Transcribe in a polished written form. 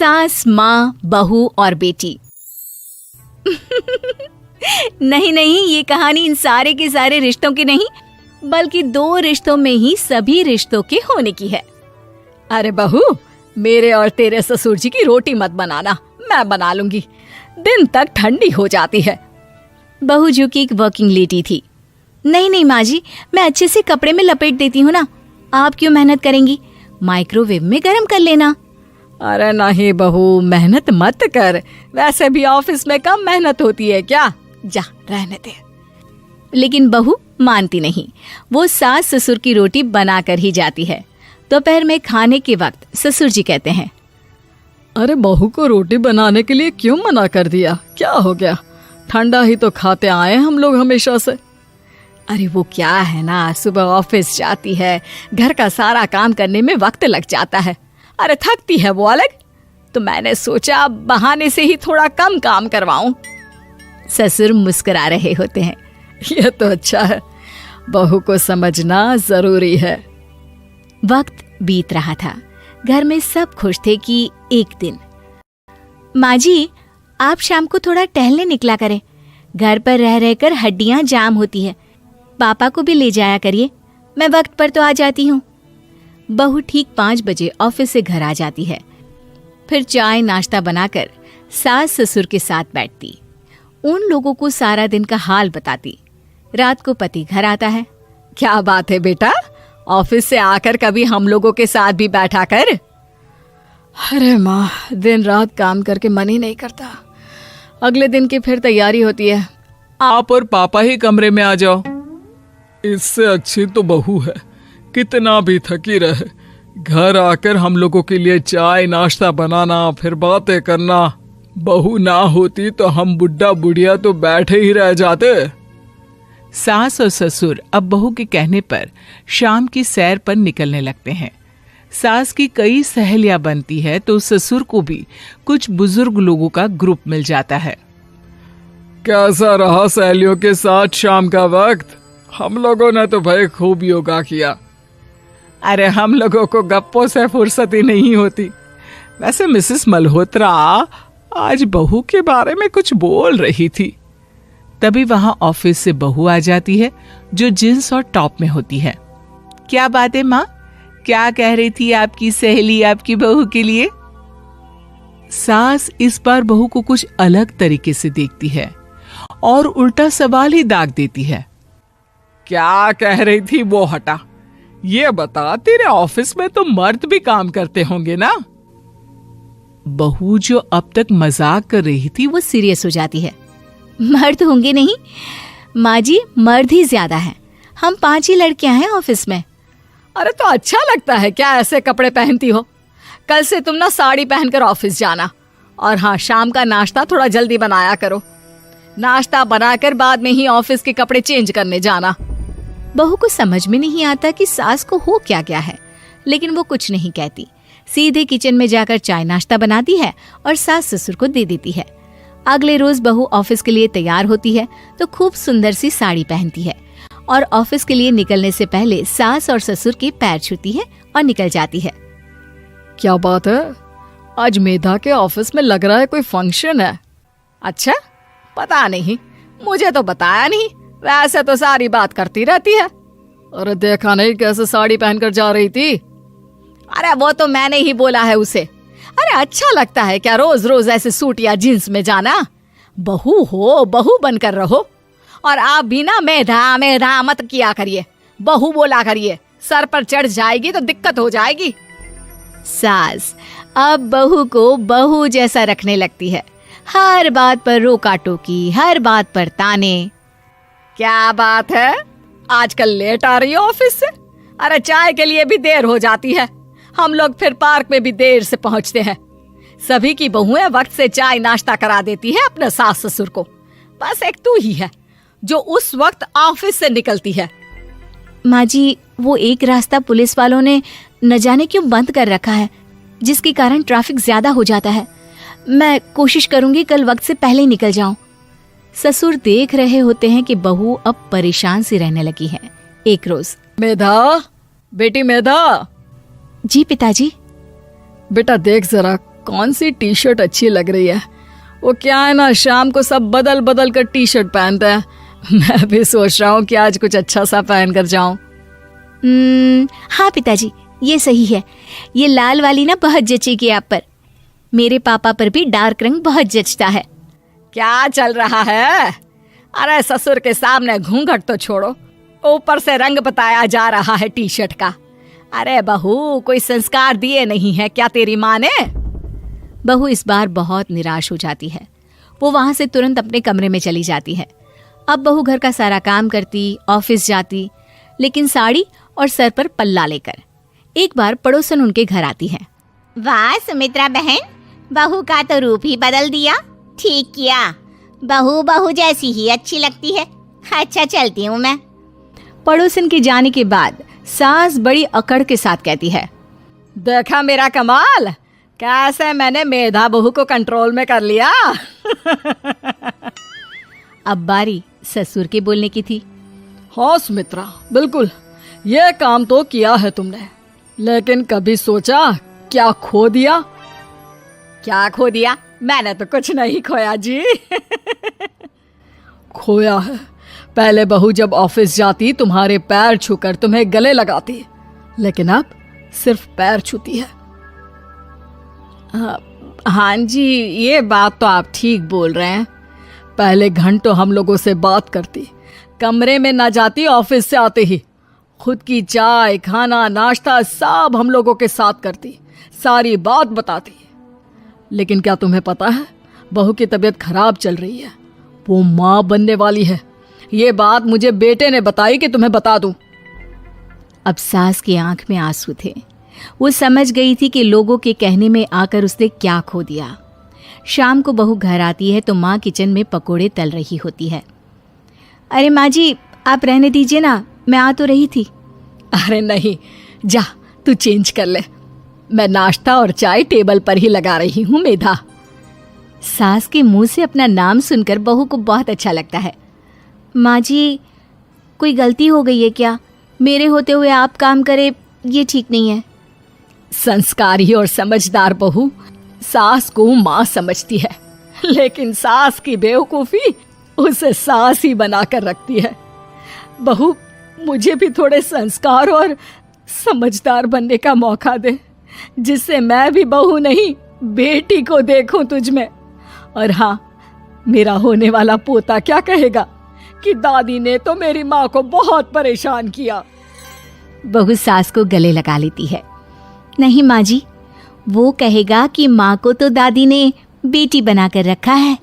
सास, माँ, बहू और बेटी। नहीं नहीं, ये कहानी इन सारे के सारे रिश्तों की नहीं, बल्कि 2 रिश्तों में ही सभी रिश्तों के होने की है। अरे बहू, मेरे और तेरे ससुर जी की रोटी मत बनाना, मैं बना लूंगी, दिन तक ठंडी हो जाती है। बहू जो कि एक वर्किंग लेडी थी। नहीं नहीं माँ जी, मैं अच्छे से कपड़े में लपेट देती हूँ ना, आप क्यों मेहनत करेंगी, माइक्रोवेव में गर्म कर लेना। अरे नहीं बहू, मेहनत मत कर, वैसे भी ऑफिस में कम मेहनत होती है क्या, जा रहने दे। लेकिन बहू मानती नहीं, वो सास ससुर की रोटी बना कर ही जाती है। दोपहर में खाने के वक्त ससुर जी कहते हैं, अरे बहू को रोटी बनाने के लिए क्यों मना कर दिया, क्या हो गया, ठंडा ही तो खाते आए हम लोग हमेशा से। अरे वो क्या है ना, सुबह ऑफिस जाती है, घर का सारा काम करने में वक्त लग जाता है, अरे थकती है वो अलग, तो मैंने सोचा बहाने से ही थोड़ा कम काम करवाऊं। ससुर मुस्कुरा रहे होते हैं, यह तो अच्छा है, बहू को समझना जरूरी है। वक्त बीत रहा था, घर में सब खुश थे कि एक दिन, माँ जी आप शाम को थोड़ा टहलने निकला करें, घर पर रह रहकर हड्डियां जाम होती है, पापा को भी ले जाया करिए, मैं वक्त पर तो आ जाती हूँ। बहू ठीक 5 बजे ऑफिस से घर आ जाती है, फिर चाय नाश्ता बनाकर सास ससुर के साथ बैठती, उन लोगों को सारा दिन का हाल बताती। रात को पति घर आता है, क्या बात है बेटा, ऑफिस से आकर कभी हम लोगों के साथ भी बैठा कर। अरे माँ, दिन रात काम करके मन ही नहीं करता, अगले दिन की फिर तैयारी होती है। आप और पापा ही कमरे में आ जाओ। इससे अच्छी तो बहू है, कितना भी थकी रहे, घर आकर हम लोगों के लिए चाय नाश्ता बनाना, फिर बातें करना। बहू ना होती तो हम बुढ़ा बुढ़िया तो बैठे ही रह जाते। सास और ससुर अब बहू के कहने पर शाम की सैर पर निकलने लगते हैं। सास की कई सहेलियां बनती है तो ससुर को भी कुछ बुजुर्ग लोगों का ग्रुप मिल जाता है। कैसा रहा सहेलियों के साथ शाम का वक्त? हम लोगों ने तो भाई खूब योगा किया। अरे हम लोगों को गप्पों से फुर्सत ही नहीं होती। वैसे मिसेस मल्होत्रा आज बहू के बारे में कुछ बोल रही थी। तभी वहां ऑफिस से बहू आ जाती है जो जींस और टॉप में होती है। क्या बात है माँ, क्या कह रही थी आपकी सहेली आपकी बहू के लिए? सास इस बार बहू को कुछ अलग तरीके से देखती है और उल्टा सवाल ही दाग देती है। क्या कह रही थी वो हटा, ये बता, तेरे ऑफिस में तो मर्द भी काम करते होंगे ना? बहू जो अब तक मजाक कर रही थी वो सीरियस हो जाती है। मर्द होंगे नहीं माँ जी, मर्द ही ज्यादा हैं, हम 5 ही लड़कियां हैं ऑफिस में। अरे तो अच्छा लगता है क्या ऐसे कपड़े पहनती हो? कल से तुम ना साड़ी पहनकर ऑफिस जाना, और हाँ, शाम का नाश्ता थोड़ा जल्दी बनाया करो, नाश्ता बनाकर बाद में ही ऑफिस के कपड़े चेंज करने जाना। बहू को समझ में नहीं आता कि सास को हो क्या गया है, लेकिन वो कुछ नहीं कहती, सीधे किचन में जाकर चाय नाश्ता बनाती है और सास ससुर को दे देती है। अगले रोज बहू ऑफिस के लिए तैयार होती है तो खूब सुंदर सी साड़ी पहनती है और ऑफिस के लिए निकलने से पहले सास और ससुर के पैर छूती है और निकल जाती है। क्या बात है, आज मेधा के ऑफिस में लग रहा है कोई फंक्शन है। अच्छा, पता नहीं, मुझे तो बताया नहीं, वैसे तो सारी बात करती रहती है। अरे देखा नहीं कैसे साड़ी पहनकर जा रही थी? अरे वो तो मैंने ही बोला है उसे। अरे अच्छा लगता है क्या रोज रोज ऐसे सूट या जींस में जाना? बहू हो, बहू बनकर रहो, और आप भी ना मेधा मेधा मत किया करिए, बहू बोला करिए, सर पर चढ़ जाएगी तो दिक्कत हो जाएगी। सास अब बहू को बहू जैसा रखने लगती है, हर बात पर रोका टोकी, हर बात पर ताने। क्या बात है, आजकल लेट आ रही है ऑफिस से? अरे चाय के लिए भी देर हो जाती है, हम लोग फिर पार्क में भी देर से पहुंचते हैं। सभी की बहुएं वक्त से चाय नाश्ता करा देती है अपने सास ससुर को, बस एक तू ही है जो उस वक्त ऑफिस से निकलती है। माँ जी, वो एक रास्ता पुलिस वालों ने न जाने क्यों बंद कर रखा है, जिसके कारण ट्रैफिक ज्यादा हो जाता है। मैं कोशिश करूंगी कल वक्त से पहले ही निकल जाऊं। ससुर देख रहे होते हैं कि बहू अब परेशान सी रहने लगी है। एक रोज, मेधा, बेटी मेधा। जी पिताजी। बेटा देख जरा, कौन सी टी शर्ट अच्छी लग रही है। वो क्या है ना, शाम को सब बदल बदल कर टी शर्ट पहनते हैं। मैं भी सोच रहा हूँ कि आज कुछ अच्छा सा पहन कर जाऊं। हाँ पिताजी, ये सही है। ये लाल वाली ना बहुत जचेगी आप पर। मेरे पापा पर भी डार्क रंग बहुत जचता है। क्या चल रहा है? अरे ससुर के सामने घूंघट तो छोड़ो, ऊपर से रंग बताया जा रहा है टी शर्ट का। अरे बहू, कोई संस्कार दिए नहीं है क्या तेरी माँ ने? बहू इस बार बहुत निराश हो जाती है। वो वहां से तुरंत अपने कमरे में चली जाती है। अब बहू घर का सारा काम करती, ऑफिस जाती, लेकिन साड़ी और सर पर पल्ला लेकर। एक बार पड़ोसन उनके घर आती है। वाह सुमित्रा बहन, बहू का तो रूप ही बदल दिया। ठीक किया, बहू बहू जैसी ही अच्छी लगती है। अच्छा चलती हूँ मैं। पड़ोसन के जाने के बाद सास बड़ी अकड़ के साथ कहती है, देखा मेरा कमाल, कैसे मैंने मेधा बहू को कंट्रोल में कर लिया। अब बारी ससुर के बोलने की थी। हाँ सुमित्रा, बिल्कुल ये काम तो किया है तुमने, लेकिन कभी सोचा क्या खो दिया? क्या खो दिया? मैंने तो कुछ नहीं खोया जी। खोया है, पहले बहू जब ऑफिस जाती तुम्हारे पैर छूकर तुम्हें गले लगाती, लेकिन अब सिर्फ पैर छूती है। हाँ जी, ये बात तो आप ठीक बोल रहे हैं। पहले घंटों हम लोगों से बात करती, कमरे में ना जाती, ऑफिस से आते ही खुद की चाय, खाना, नाश्ता सब हम लोगों के साथ करती, सारी बात बताती। लेकिन क्या तुम्हें पता है, बहू की तबीयत खराब चल रही है, वो माँ बनने वाली है। ये बात मुझे बेटे ने बताई कि तुम्हें बता दूं। अब सास की आंख में आंसू थे। वो समझ गई थी कि लोगों के कहने में आकर उसने क्या खो दिया। शाम को बहू घर आती है तो माँ किचन में पकोड़े तल रही होती है। अरे माँ जी, आप रहने दीजिए ना, मैं आ तो रही थी। अरे नहीं, जा तू चेंज कर ले, मैं नाश्ता और चाय टेबल पर ही लगा रही हूँ मेधा। सास के मुंह से अपना नाम सुनकर बहू को बहुत अच्छा लगता है। माँ जी, कोई गलती हो गई है क्या? मेरे होते हुए आप काम करे, ये ठीक नहीं है। संस्कारी और समझदार बहू सास को माँ समझती है, लेकिन सास की बेवकूफ़ी उसे सास ही बनाकर रखती है। बहू, मुझे भी थोड़े संस्कार और समझदार बनने का मौका दे, जिससे मैं भी बहू नहीं बेटी को देखूं तुझ में। और हाँ, मेरा होने वाला पोता क्या कहेगा कि दादी ने तो मेरी माँ को बहुत परेशान किया। बहू सास को गले लगा लेती है। नहीं माँ जी, वो कहेगा कि माँ को तो दादी ने बेटी बनाकर रखा है।